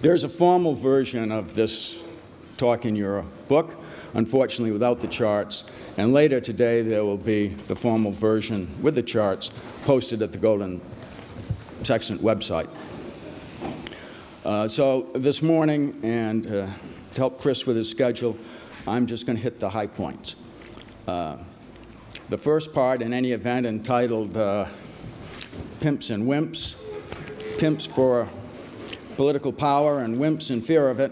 There's a formal version of this talk in your book, unfortunately without the charts, and later today there will be the formal version with the charts posted at the Golden Sextant website. So this morning, and to help Chris with his schedule, I'm just going to hit the high points. The first part, in any event, entitled Pimps and Wimps, Pimps for Political Power and Wimps in Fear of It,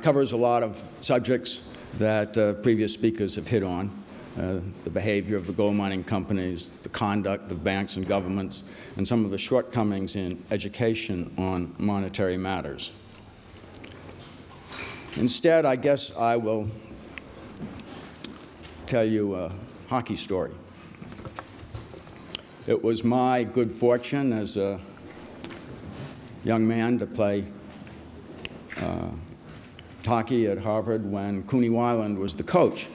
covers a lot of subjects that previous speakers have hit on. The behavior of the gold mining companies, the conduct of banks and governments, and some of the shortcomings in education on monetary matters. Instead, I guess I will tell you a hockey story. It was my good fortune as a young man to play hockey at Harvard when Cooney Weiland was the coach.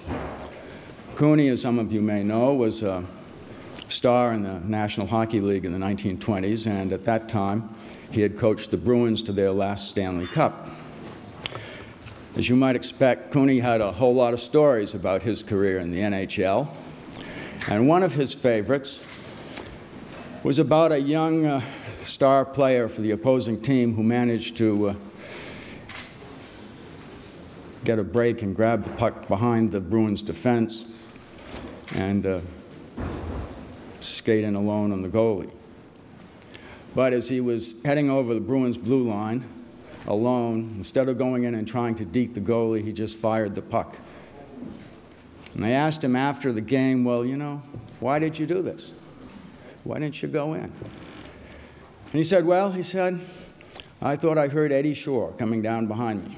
Cooney, as some of you may know, was a star in the National Hockey League in the 1920s, and at that time he had coached the Bruins to their last Stanley Cup. As you might expect, Cooney had a whole lot of stories about his career in the NHL, and one of his favorites was about a young star player for the opposing team who managed to get a break and grab the puck behind the Bruins' defense and skate in alone on the goalie. But as he was heading over the Bruins' blue line alone, instead of going in and trying to deke the goalie, he just fired the puck. And they asked him after the game, well, you know, why did you do this? Why didn't you go in? And he said, well, he said, I thought I heard Eddie Shore coming down behind me.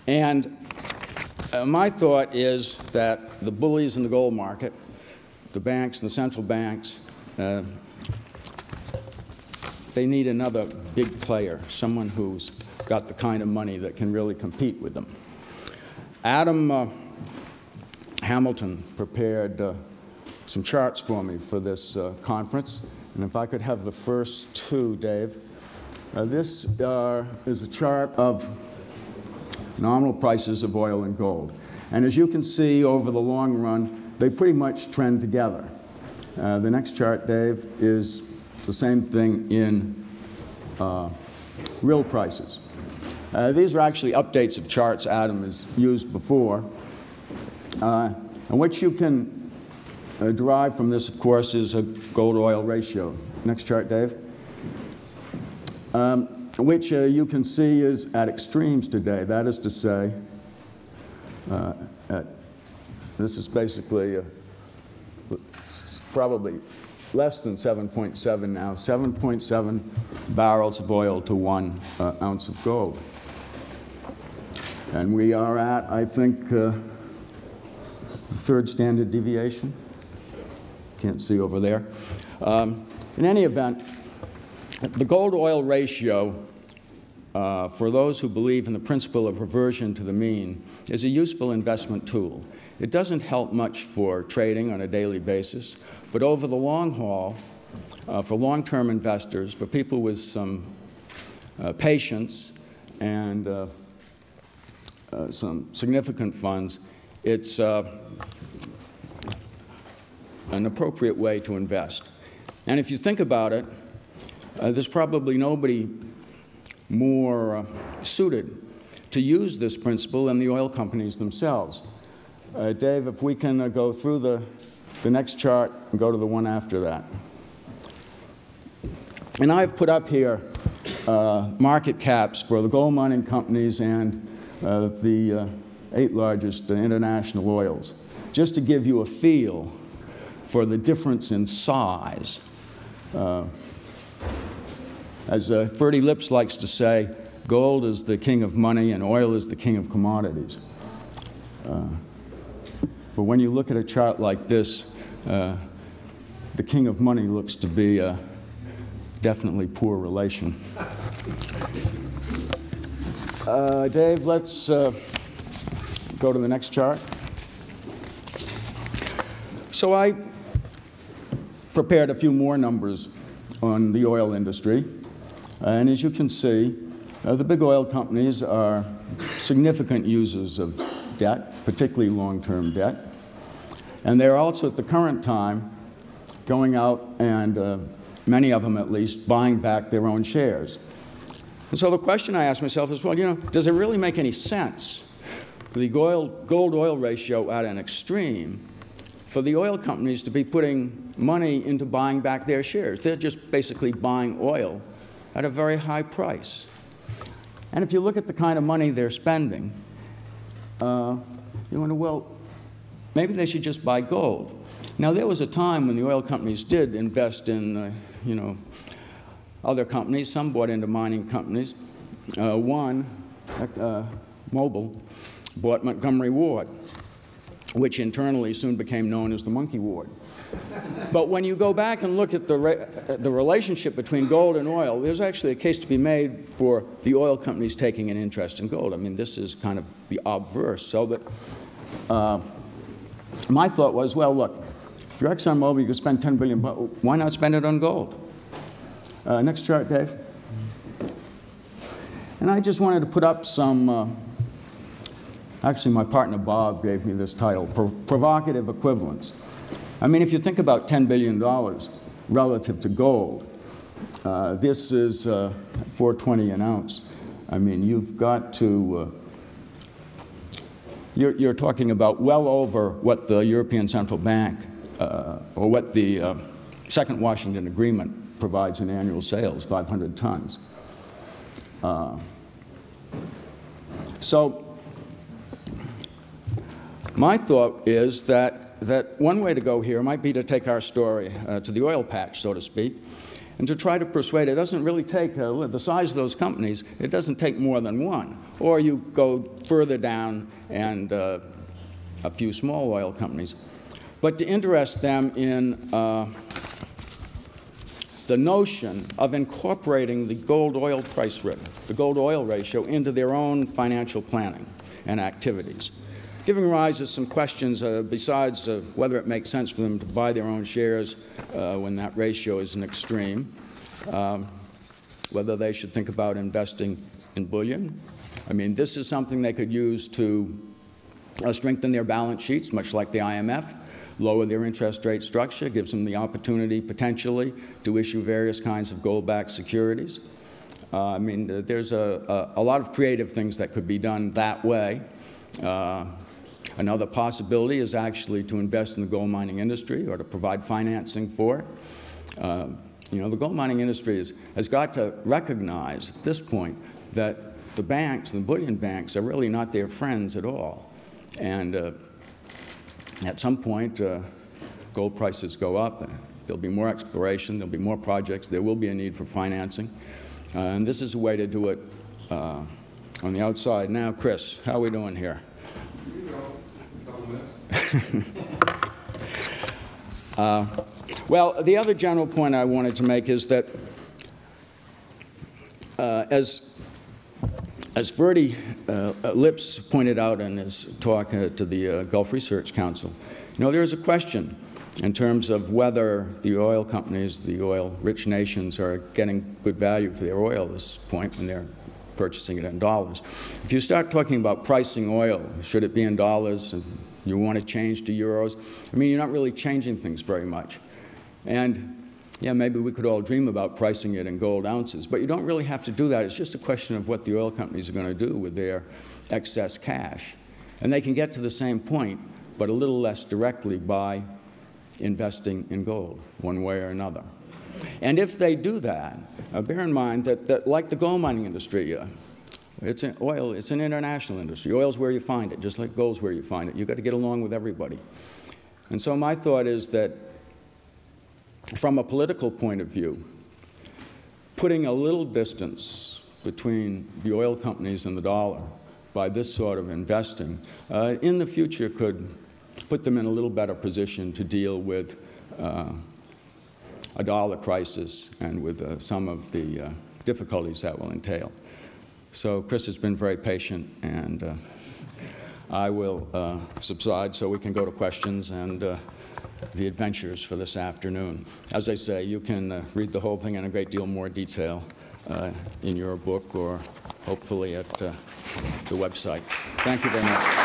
And my thought is that the bullies in the gold market, the banks and the central banks, they need another big player, someone who's got the kind of money that can really compete with them. Adam Hamilton prepared some charts for me for this conference, and if I could have the first two, Dave. This is a chart of nominal prices of oil and gold. And as you can see, over the long run, they pretty much trend together. The next chart, Dave, is the same thing in real prices. These are actually updates of charts Adam has used before. And what you can derive from this, of course, is a gold-oil ratio. Next chart, Dave. Which you can see is at extremes today. That is to say, this is basically probably less than 7.7 now, 7.7 barrels of oil to 1 ounce of gold. And we are at, I think, the third standard deviation. Can't see over there. In any event, the gold-oil ratio, for those who believe in the principle of reversion to the mean, is a useful investment tool. It doesn't help much for trading on a daily basis, but over the long haul, for long-term investors, for people with some patience and some significant funds, it's an appropriate way to invest. And if you think about it, there's probably nobody more suited to use this principle than the oil companies themselves. Dave, if we can go through the next chart and go to the one after that. And I've put up here market caps for the gold mining companies and the 8 largest international oils, just to give you a feel for the difference in size. As Ferdy Lips likes to say, gold is the king of money and oil is the king of commodities. But when you look at a chart like this, the king of money looks to be a definitely poor relation. Dave, let's go to the next chart. So I prepared a few more numbers on the oil industry. And as you can see, the big oil companies are significant users of debt, particularly long-term debt. And they're also, at the current time, going out and, many of them at least, buying back their own shares. And so the question I ask myself is, well, you know, does it really make any sense, the gold-oil ratio at an extreme, for the oil companies to be putting money into buying back their shares? They're just basically buying oil at a very high price. And if you look at the kind of money they're spending, you wonder, well, maybe they should just buy gold. Now, there was a time when the oil companies did invest in, you know, other companies. Some bought into mining companies. One, Mobil, bought Montgomery Ward, which internally soon became known as the Monkey Ward. But when you go back and look at the relationship between gold and oil, there's actually a case to be made for the oil companies taking an interest in gold. I mean, this is kind of the obverse. So that my thought was, well, look, if you're ExxonMobil, you could spend $10 billion, but why not spend it on gold? Next chart, Dave. And I just wanted to put up some, actually my partner Bob gave me this title, provocative equivalence. I mean, if you think about $10 billion relative to gold, this is $4.20 an ounce. I mean, you've got to, you're talking about well over what the European Central Bank, or what the Second Washington Agreement provides in annual sales, 500 tons. So my thought is that one way to go here might be to take our story to the oil patch, so to speak, and to try to persuade it doesn't really take, the size of those companies, it doesn't take more than one. Or you go further down and a few small oil companies. But to interest them in the notion of incorporating the gold-oil price rate, the gold-oil ratio, into their own financial planning and activities, giving rise to some questions besides whether it makes sense for them to buy their own shares when that ratio is an extreme, whether they should think about investing in bullion. I mean, this is something they could use to strengthen their balance sheets, much like the IMF, lower their interest rate structure, gives them the opportunity potentially to issue various kinds of gold-backed securities. I mean, there's a lot of creative things that could be done that way. Another possibility is actually to invest in the gold mining industry or to provide financing for it. You know, the gold mining industry has got to recognize at this point that the banks, the bullion banks, are really not their friends at all. And at some point, gold prices go up, there'll be more exploration, there'll be more projects, there will be a need for financing. And this is a way to do it on the outside. Now, Chris, how are we doing here? Well, the other general point I wanted to make is that as Verdi Lips pointed out in his talk to the Gulf Research Council, you know, there's a question in terms of whether the oil companies, the oil-rich nations, are getting good value for their oil at this point when they're purchasing it in dollars. If you start talking about pricing oil, should it be in dollars, and you want to change to euros, I mean, you're not really changing things very much. And yeah, maybe we could all dream about pricing it in gold ounces, but you don't really have to do that. It's just a question of what the oil companies are going to do with their excess cash. And they can get to the same point, but a little less directly by investing in gold, one way or another. And if they do that, bear in mind that like the gold mining industry, it's an international industry. Oil's where you find it, just like gold's where you find it. You've got to get along with everybody. And so my thought is that from a political point of view, putting a little distance between the oil companies and the dollar by this sort of investing in the future could put them in a little better position to deal with a dollar crisis and with some of the difficulties that will entail. So Chris has been very patient, and I will subside so we can go to questions and the adventures for this afternoon. As I say, you can read the whole thing in a great deal more detail in your book or hopefully at the website. Thank you very much.